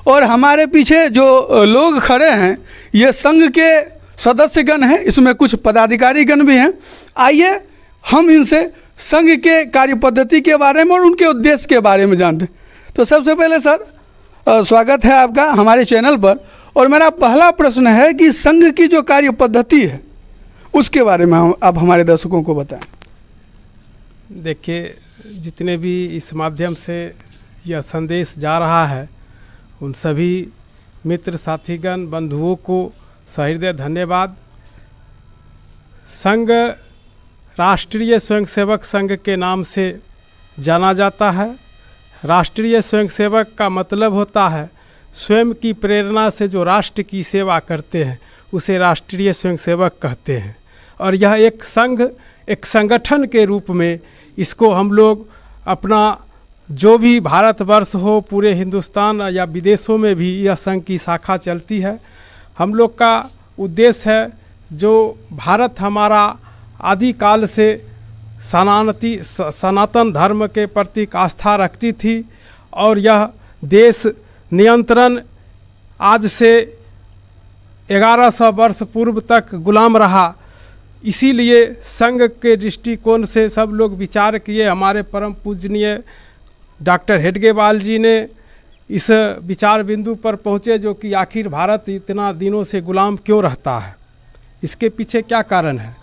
और हमारे पीछे जो लोग खड़े हैं ये संघ के सदस्यगण हैं, इसमें कुछ पदाधिकारीगण भी हैं। आइए हम इनसे संघ के कार्य पद्धति के बारे में और उनके उद्देश्य के बारे में जानते हैं। तो सबसे पहले सर स्वागत है आपका हमारे चैनल पर, और मेरा पहला प्रश्न है कि संघ की जो कार्य पद्धति है उसके बारे में आप हमारे दर्शकों को बताएं। देखिए, जितने भी इस माध्यम से यह संदेश जा रहा है उन सभी मित्र साथीगण बंधुओं को सहृदय धन्यवाद। संघ राष्ट्रीय स्वयंसेवक संघ के नाम से जाना जाता है। राष्ट्रीय स्वयंसेवक का मतलब होता है स्वयं की प्रेरणा से जो राष्ट्र की सेवा करते हैं उसे राष्ट्रीय स्वयंसेवक कहते हैं। और यह एक संघ, एक संगठन के रूप में इसको हम लोग अपना जो भी भारतवर्ष हो, पूरे हिंदुस्तान या विदेशों में भी यह संघ की शाखा चलती है। हम लोग का उद्देश्य है जो भारत हमारा आदिकाल से सनातन धर्म के प्रति आस्था रखती थी और यह देश नियंत्रण आज से 1100 वर्ष पूर्व तक गुलाम रहा। इसीलिए संघ के दृष्टिकोण से सब लोग विचार किए। हमारे परम पूजनीय डॉक्टर हेडगेवार जी ने इस विचार बिंदु पर पहुँचे जो कि आखिर भारत इतना दिनों से गुलाम क्यों रहता है, इसके पीछे क्या कारण है।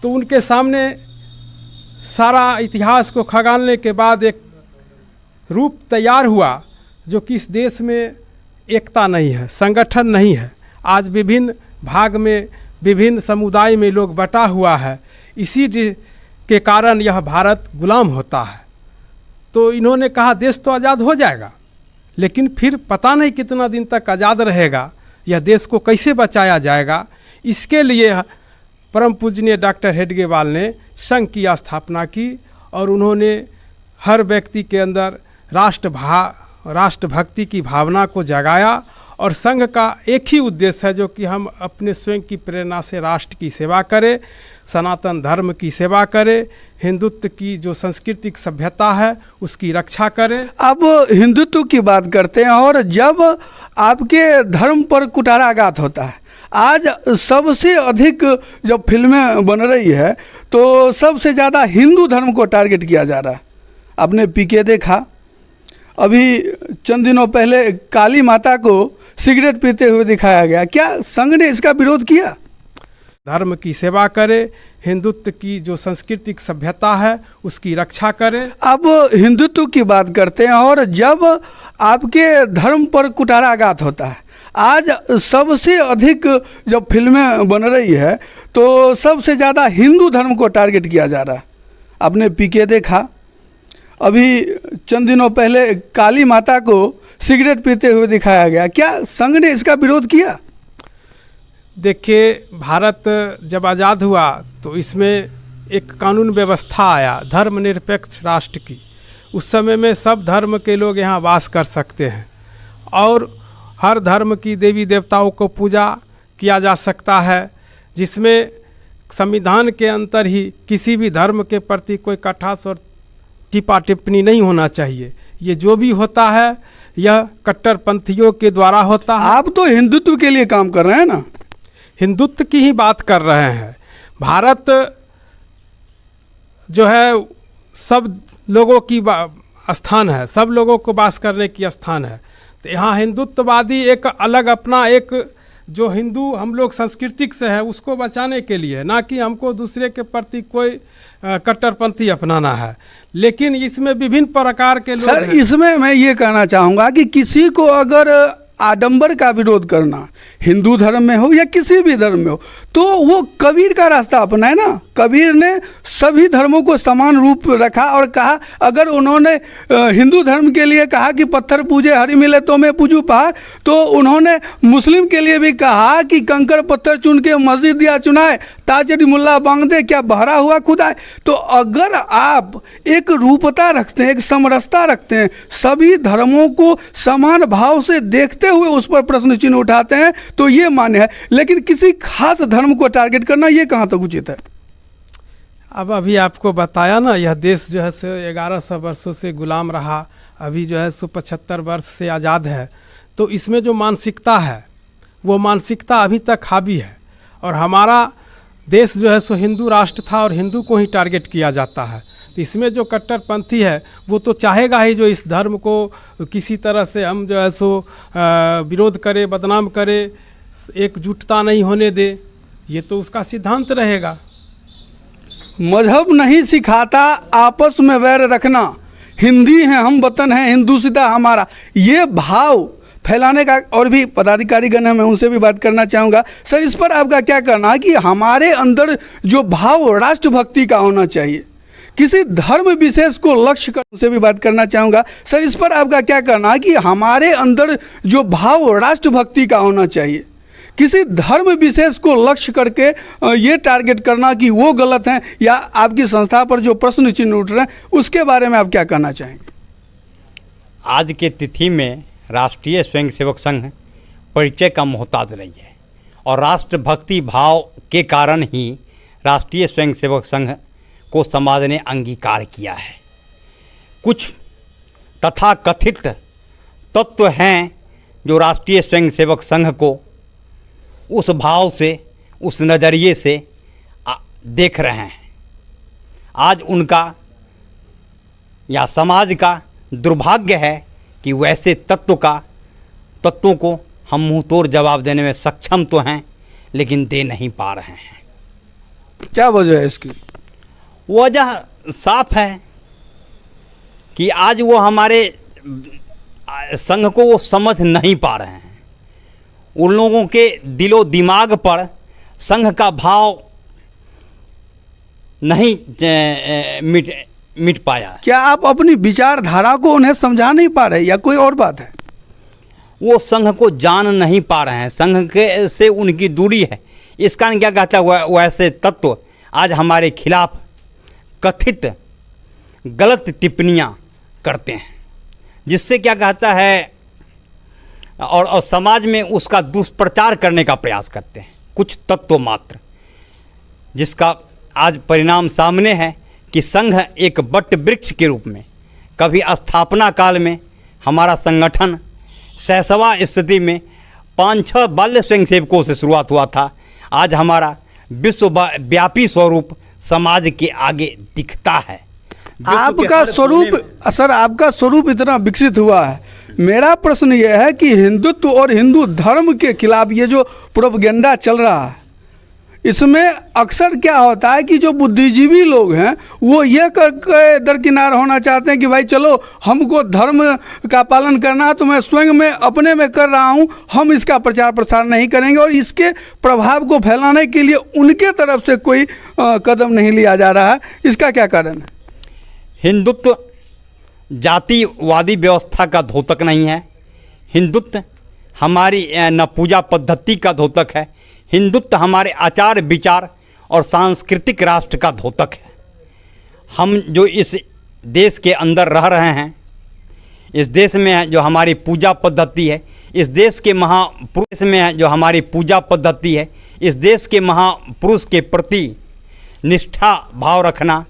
तो उनके सामने सारा इतिहास को खंगालने के बाद एक रूप तैयार हुआ जो कि इस देश में एकता नहीं है, संगठन नहीं है। आज विभिन्न भाग में, विभिन्न समुदाय में लोग बटा हुआ है। इसी के कारण यह भारत गुलाम होता है। तो इन्होंने कहा देश तो आज़ाद हो जाएगा, लेकिन फिर पता नहीं कितना दिन तक आज़ाद रहेगा, यह देश को कैसे बचाया जाएगा। इसके लिए परम पूजनीय डॉक्टर हेडगेवार ने संघ की स्थापना की और उन्होंने हर व्यक्ति के अंदर राष्ट्रभक्ति की भावना को जगाया। और संघ का एक ही उद्देश्य है जो कि हम अपने स्वयं की प्रेरणा से राष्ट्र की सेवा करें, सनातन धर्म की सेवा करें, हिंदुत्व की जो सांस्कृतिक सभ्यता है उसकी रक्षा करें। अब हिंदुत्व की बात करते हैं, और जब आपके धर्म पर कुठाराघात होता है, आज सबसे अधिक जब फिल्में बन रही है तो सबसे ज़्यादा हिंदू धर्म को टारगेट किया जा रहा है। आपने पीके देखा, अभी चंद दिनों पहले काली माता को सिगरेट पीते हुए दिखाया गया। क्या संघ ने इसका विरोध किया? धर्म की सेवा करें, हिंदुत्व की जो सांस्कृतिक सभ्यता है उसकी रक्षा करें। अब हिंदुत्व की बात करते हैं, और जब आपके धर्म पर कुठाराघात होता है, आज सबसे अधिक जब फिल्में बन रही है तो सबसे ज़्यादा हिंदू धर्म को टारगेट किया जा रहा है। आपने पीके देखा, अभी चंद दिनों पहले काली माता को सिगरेट पीते हुए दिखाया गया। क्या संघ ने इसका विरोध किया? देखिए, भारत जब आज़ाद हुआ तो इसमें एक कानून व्यवस्था आया धर्मनिरपेक्ष राष्ट्र की। उस समय में सब धर्म के लोग यहाँ वास कर सकते हैं और हर धर्म की देवी देवताओं को पूजा किया जा सकता है, जिसमें संविधान के अंतर ही किसी भी धर्म के प्रति कोई कटाक्ष और टिप्पा टिप्पणी नहीं होना चाहिए। ये जो भी होता है यह कट्टरपंथियों के द्वारा होता है। आप तो हिंदुत्व के लिए काम कर रहे हैं ना? हिंदुत्व की ही बात कर रहे हैं। भारत जो है सब लोगों की स्थान है, सब लोगों को वास करने की स्थान है। तो यहाँ हिंदुत्ववादी एक अलग अपना एक जो हिंदू हम लोग सांस्कृतिक से है उसको बचाने के लिए, ना कि हमको दूसरे के प्रति कोई कट्टरपंथी अपनाना है। लेकिन इसमें विभिन्न प्रकार के लोग सर, इसमें मैं ये कहना चाहूँगा कि किसी को अगर आडंबर का विरोध करना, हिंदू धर्म में हो या किसी भी धर्म में हो, तो वो कबीर का रास्ता अपनाए ना। कबीर ने सभी धर्मों को समान रूप रखा और कहा, अगर उन्होंने हिंदू धर्म के लिए कहा कि पत्थर पूजे हरि मिले तो मैं पूजू पहाड़, तो उन्होंने मुस्लिम के लिए भी कहा कि कंकड़ पत्थर चुन के मस्जिद दिया चुनाए, ताजड़ी मुल्ला बांग दे क्या बहरा हुआ खुदाए। तो अगर आप एक रूपता रखते हैं, एक समरसता रखते हैं, सभी धर्मों को समान भाव से देखते हुए उस पर प्रश्न चिन्ह उठाते हैं तो ये मान्य है। लेकिन किसी खास धर्म को टारगेट करना ये कहाँ तक उचित है? अब अभी आपको बताया ना, यह देश जो है 1100 वर्षों से गुलाम रहा। अभी जो है 175 वर्ष से आज़ाद है, तो इसमें जो मानसिकता है वो मानसिकता अभी तक हावी है। और हमारा देश जो है सो हिंदू राष्ट्र था और हिंदू को ही टारगेट किया जाता है। तो इसमें जो कट्टरपंथी है वो तो चाहेगा ही जो इस धर्म को किसी तरह से हम जो है सो विरोध करे, बदनाम करे, एकजुटता नहीं होने दे, ये तो उसका सिद्धांत रहेगा। मजहब नहीं सिखाता आपस में वैर रखना, हिंदी हैं हम वतन हैं हिंदुस्तां हमारा, ये भाव फैलाने का और भी पदाधिकारीगण हैं, मैं उनसे भी बात करना चाहूँगा। सर, इस पर आपका क्या कहना है कि हमारे अंदर जो भाव राष्ट्रभक्ति का होना चाहिए, किसी धर्म विशेष को लक्ष्य कर, उनसे भी बात करना चाहूँगा। सर, इस पर आपका क्या कहना है कि हमारे अंदर जो भाव राष्ट्रभक्ति का होना चाहिए, किसी धर्म विशेष को लक्ष्य करके ये टारगेट करना कि वो गलत हैं, या आपकी संस्था पर जो प्रश्न चिन्ह उठ रहे हैं उसके बारे में आप क्या कहना चाहेंगे? आज के तिथि में राष्ट्रीय स्वयंसेवक संघ परिचय का मोहताज नहीं है, और राष्ट्रभक्ति भाव के कारण ही राष्ट्रीय स्वयंसेवक संघ को समाज ने अंगीकार किया है। कुछ तथाकथित तत्व हैं जो राष्ट्रीय स्वयंसेवक संघ को उस भाव से, उस नज़रिए से देख रहे हैं। आज उनका या समाज का दुर्भाग्य है कि वैसे तत्वों को हम मुँह तोड़ जवाब देने में सक्षम तो हैं, लेकिन दे नहीं पा रहे हैं। क्या वजह है इसकी? वजह साफ है कि आज वो हमारे संघ को वो समझ नहीं पा रहे हैं। उन लोगों के दिलो दिमाग पर संघ का भाव नहीं मिट पाया। क्या आप अपनी विचारधारा को उन्हें समझा नहीं पा रहे या कोई और बात है? वो संघ को जान नहीं पा रहे हैं, संघ के से उनकी दूरी है। इस कारण क्या कहता है, वैसे तत्व आज हमारे खिलाफ कथित गलत टिप्पणियाँ करते हैं, जिससे क्या कहता है और समाज में उसका दुष्प्रचार करने का प्रयास करते हैं कुछ तत्व मात्र, जिसका आज परिणाम सामने है कि संघ एक बट वृक्ष के रूप में, कभी स्थापना काल में हमारा संगठन सहसवा स्थिति में 5-6 बाल्य स्वयंसेवकों से शुरुआत हुआ था। आज हमारा विश्वव्यापी स्वरूप समाज के आगे दिखता है। आपका स्वरूप, सर, आपका स्वरूप इतना विकसित हुआ है। मेरा प्रश्न यह है कि हिंदुत्व और हिंदू धर्म के खिलाफ ये जो प्रोपगेंडा चल रहा है, इसमें अक्सर क्या होता है कि जो बुद्धिजीवी लोग हैं वो ये करके दरकिनार होना चाहते हैं कि भाई चलो हमको धर्म का पालन करना है तो मैं स्वयं में अपने में कर रहा हूँ, हम इसका प्रचार प्रसार नहीं करेंगे, और इसके प्रभाव को फैलाने के लिए उनके तरफ से कोई कदम नहीं लिया जा रहा है। इसका क्या कारण है? हिंदुत्व जातिवादी व्यवस्था का द्योतक नहीं है। हिंदुत्व हमारी न पूजा पद्धति का द्योतक है। हिंदुत्व हमारे आचार विचार और सांस्कृतिक राष्ट्र का द्योतक है। हम जो इस देश के अंदर रह रहे हैं, इस देश में जो हमारी पूजा पद्धति है, इस देश के महापुरुष में जो हमारी पूजा पद्धति है, इस देश के महापुरुष के प्रति निष्ठा भाव रखना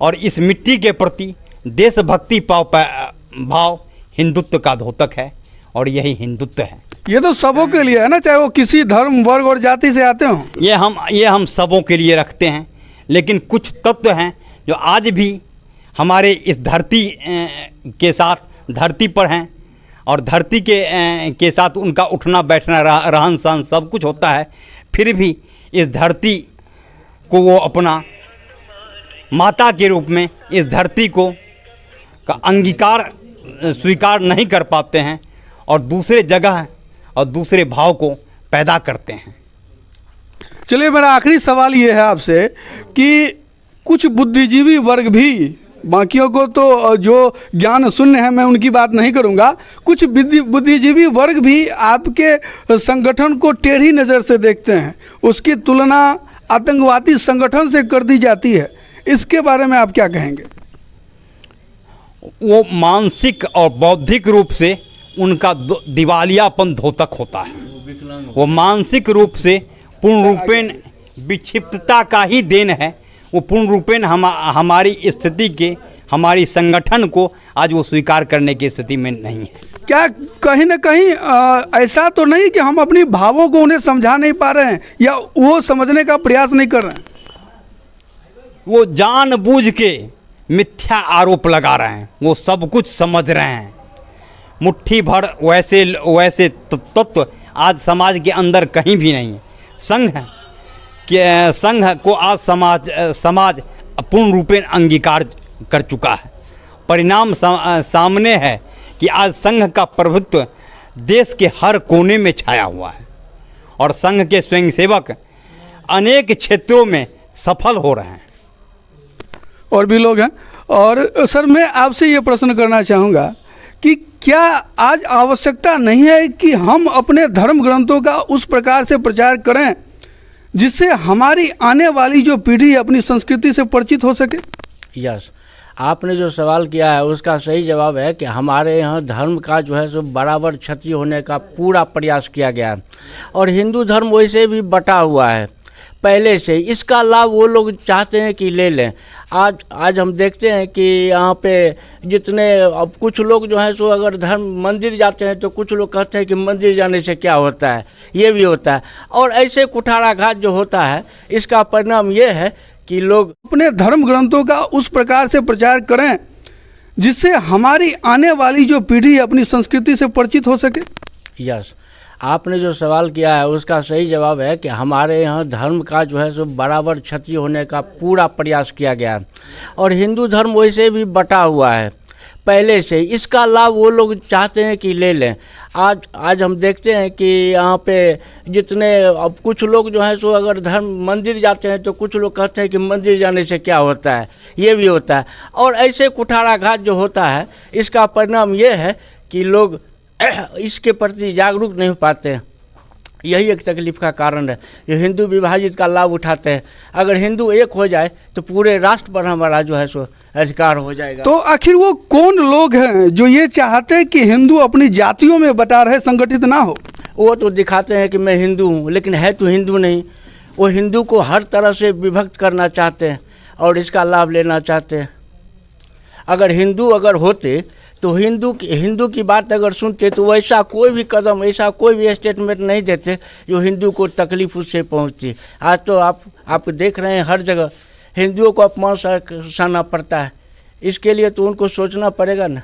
और इस मिट्टी के प्रति देशभक्ति भाव हिंदुत्व का द्योतक है, और यही हिंदुत्व है। ये तो सबों के लिए है ना, चाहे वो किसी धर्म वर्ग और जाति से आते हों। ये हम सबों के लिए रखते हैं, लेकिन कुछ तत्व हैं जो आज भी हमारे इस धरती के साथ धरती पर हैं, और धरती के साथ उनका उठना बैठना रहन सहन सब कुछ होता है, फिर भी इस धरती को वो अपना माता के रूप में इस धरती को का अंगीकार स्वीकार नहीं कर पाते हैं, और दूसरे जगह और दूसरे भाव को पैदा करते हैं। चलिए, मेरा आखिरी सवाल ये है आपसे कि कुछ बुद्धिजीवी वर्ग भी, बाकियों को तो जो ज्ञान शून्य है मैं उनकी बात नहीं करूंगा, कुछ बुद्धिजीवी वर्ग भी आपके संगठन को टेढ़ी नज़र से देखते हैं, उसकी तुलना आतंकवादी संगठन से कर दी जाती है। इसके बारे में आप क्या कहेंगे? वो मानसिक और बौद्धिक रूप से उनका दिवालियापन द्योतक होता है। वो मानसिक रूप से पूर्ण रूपेण विक्षिप्तता का ही देन है। वो पूर्ण रूपेण हमारी स्थिति के हमारी संगठन को आज वो स्वीकार करने की स्थिति में नहीं है। क्या कहीं ना कहीं ऐसा तो नहीं कि हम अपनी भावों को उन्हें समझा नहीं पा रहे हैं या वो समझने का प्रयास नहीं कर रहे हैं? वो जानबूझ के मिथ्या आरोप लगा रहे हैं, वो सब कुछ समझ रहे हैं। मुट्ठी भर वैसे तत्व आज समाज के अंदर कहीं भी नहीं है। संघ को आज समाज पूर्ण रूपेण अंगीकार कर चुका है। परिणाम सामने है कि आज संघ का प्रभुत्व देश के हर कोने में छाया हुआ है और संघ के स्वयंसेवक अनेक क्षेत्रों में सफल हो रहे हैं। और भी लोग हैं। और सर मैं आपसे ये प्रश्न करना चाहूँगा कि क्या आज आवश्यकता नहीं है कि हम अपने धर्म ग्रंथों का उस प्रकार से प्रचार करें जिससे हमारी आने वाली जो पीढ़ी अपनी संस्कृति से परिचित हो सके? यस, आपने जो सवाल किया है उसका सही जवाब है कि हमारे यहाँ धर्म का जो है सो बराबर क्षति होने का पूरा प्रयास किया गया है और हिंदू धर्म वैसे भी बटा हुआ है पहले से। इसका लाभ वो लोग चाहते हैं कि ले लें। आज हम देखते हैं कि यहाँ पे जितने अब कुछ लोग जो है सो अगर धर्म मंदिर जाते हैं तो कुछ लोग कहते हैं कि मंदिर जाने से क्या होता है, ये भी होता है। और ऐसे कुठाराघात जो होता है इसका परिणाम ये है कि लोग अपने धर्म ग्रंथों का उस प्रकार से प्रचार करें जिससे हमारी आने वाली जो पीढ़ी अपनी संस्कृति से परिचित हो सके। यस, आपने जो सवाल किया है उसका सही जवाब है कि हमारे यहाँ धर्म का जो है सो बराबर क्षति होने का पूरा प्रयास किया गया है और हिंदू धर्म वैसे भी बटा हुआ है पहले से। इसका लाभ वो लोग चाहते हैं कि ले लें। आज हम देखते हैं कि यहाँ पे जितने अब कुछ लोग जो है सो अगर धर्म मंदिर जाते हैं तो कुछ लोग कहते हैं कि मंदिर जाने से क्या होता है, ये भी होता है। और ऐसे कुठाराघात जो होता है इसका परिणाम ये है कि लोग इसके प्रति जागरूक नहीं हो पाते हैं। यही एक तकलीफ का कारण है। ये हिंदू विभाजित का लाभ उठाते हैं। अगर हिंदू एक हो जाए तो पूरे राष्ट्र पर हमारा जो है सो अधिकार हो जाएगा। तो आखिर वो कौन लोग हैं जो ये चाहते हैं कि हिंदू अपनी जातियों में बटा रहे, संगठित ना हो? वो तो दिखाते हैं कि मैं हिंदू हूँ लेकिन है तो हिंदू नहीं। वो हिंदू को हर तरह से विभक्त करना चाहते हैं और इसका लाभ लेना चाहते हैं। अगर हिंदू होते तो हिंदू की बात अगर सुनते तो वैसा कोई भी कदम, ऐसा कोई भी स्टेटमेंट नहीं देते जो हिंदू को तकलीफ उससे पहुंचती। आज तो आप देख रहे हैं हर जगह हिंदुओं को अपमान सहना पड़ता है। इसके लिए तो उनको सोचना पड़ेगा ना।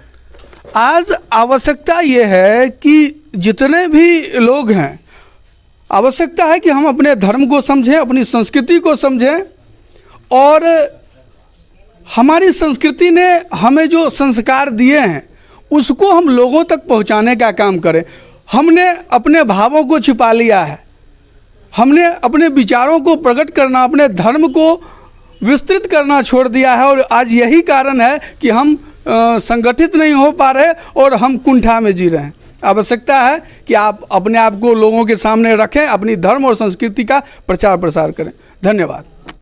आज आवश्यकता ये है कि जितने भी लोग हैं, आवश्यकता है कि हम अपने धर्म को समझें, अपनी संस्कृति को समझें और हमारी संस्कृति ने हमें जो संस्कार दिए हैं उसको हम लोगों तक पहुंचाने का काम करें। हमने अपने भावों को छिपा लिया है, हमने अपने विचारों को प्रकट करना, अपने धर्म को विस्तृत करना छोड़ दिया है और आज यही कारण है कि हम संगठित नहीं हो पा रहे और हम कुंठा में जी रहे हैं। आवश्यकता है कि आप अपने आप को लोगों के सामने रखें, अपनी धर्म और संस्कृति का प्रचार प्रसार करें। धन्यवाद।